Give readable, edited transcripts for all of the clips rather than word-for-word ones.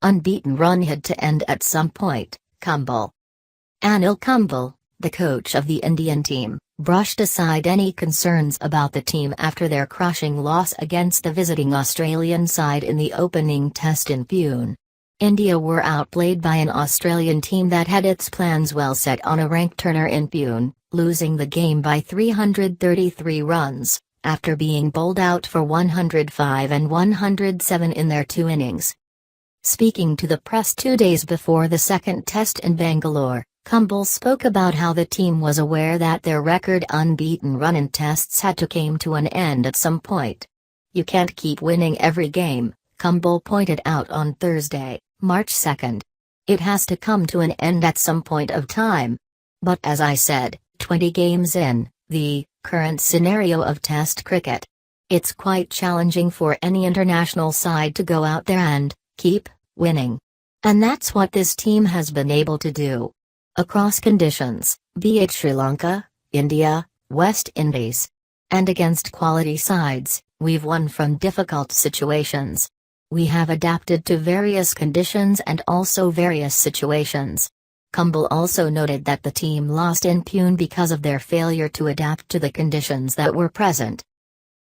unbeaten run had to end at some point. Kumble. Anil Kumble, the coach of the Indian team, brushed aside any concerns about the team after their crushing loss against the visiting Australian side in the opening test in Pune. India were outplayed by an Australian team that had its plans well set on a rank turner in Pune, losing the game by 333 runs, after being bowled out for 105 and 107 in their 2 innings. Speaking to the press 2 days before the second test in Bengaluru, Kumble spoke about how the team was aware that their record unbeaten run in tests had to come to an end at some point. "You can't keep winning every game," Kumble pointed out on Thursday, March 2. "It has to come to an end at some point of time. But as I said, 20 games in, the current scenario of Test cricket, it's quite challenging for any international side to go out there and keep winning. And that's what this team has been able to do. Across conditions, be it Sri Lanka, India, West Indies. And against quality sides, we've won from difficult situations. We have adapted to various conditions and also various situations." Kumble also noted that the team lost in Pune because of their failure to adapt to the conditions that were present.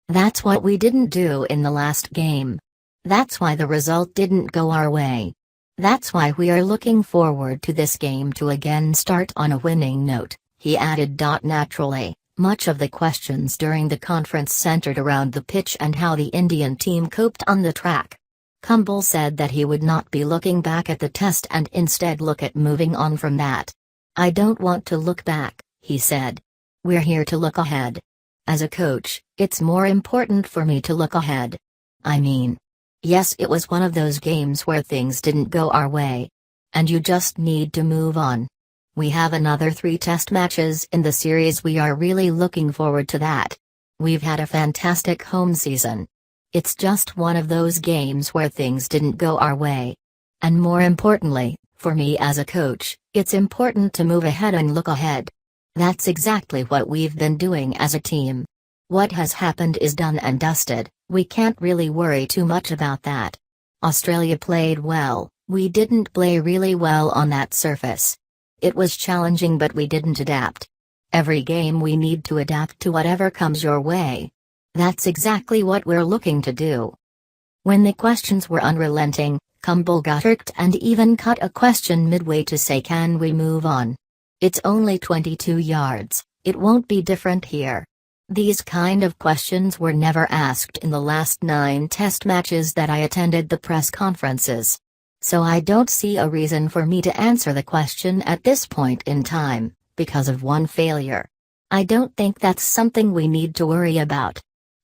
"That's what we didn't do in the last game. That's why the result didn't go our way. That's why we are looking forward to this game to again start on a winning note," he added. Naturally, much of the questions during the conference centered around the pitch and how the Indian team coped on the track. Kumble said that he would not be looking back at the test and instead look at moving on from that. "I don't want to look back," he said. "We're here to look ahead. As a coach, it's more important for me to look ahead. I mean, yes, it was one of those games where things didn't go our way. And you just need to move on. We have another 3 test matches in the series. We are really looking forward to that. We've had a fantastic home season. It's just one of those games where things didn't go our way. And more importantly, for me as a coach, it's important to move ahead and look ahead. That's exactly what we've been doing as a team. What has happened is done and dusted. We can't really worry too much about that. Australia played well, we didn't play really well on that surface. It was challenging, but we didn't adapt. Every game we need to adapt to whatever comes your way. That's exactly what we're looking to do." When the questions were unrelenting, Kumble got irked and even cut a question midway to say, "Can we move on? It's only 22 yards, it won't be different here." These kind of questions were never asked in the last 9 test matches that I attended the press conferences. So I don't see a reason for me to answer the question at this point in time, because of one failure. I don't think that's something we need to worry about.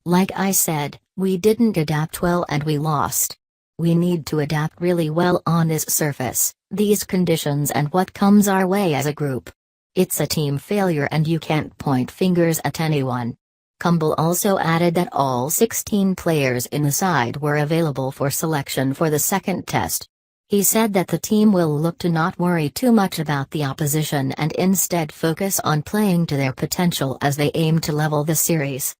Like I said, we didn't adapt well and we lost. We need to adapt really well on this surface, these conditions and what comes our way as a group. It's a team failure and you can't point fingers at anyone." Kumble also added that all 16 players in the side were available for selection for the second test. He said that the team will look to not worry too much about the opposition and instead focus on playing to their potential as they aim to level the series.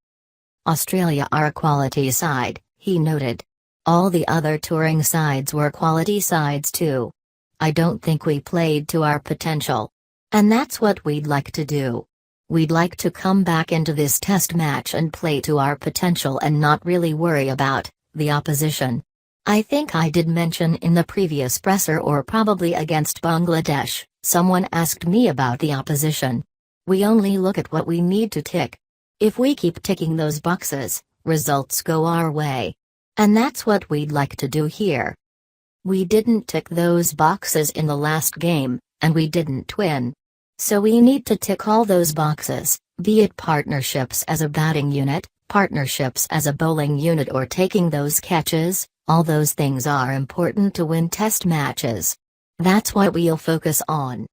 "Australia are a quality side," he noted. "All the other touring sides were quality sides too. I don't think we played to our potential. And that's what we'd like to do. We'd like to come back into this test match and play to our potential and not really worry about the opposition." I think I did mention in the previous presser, or probably against Bangladesh, someone asked me about the opposition. We only look at what we need to tick. If we keep ticking those boxes, results go our way. And that's what we'd like to do here. We didn't tick those boxes in the last game, and we didn't win. So we need to tick all those boxes, be it partnerships as a batting unit, partnerships as a bowling unit, or taking those catches. All those things are important to win test matches. That's what we'll focus on.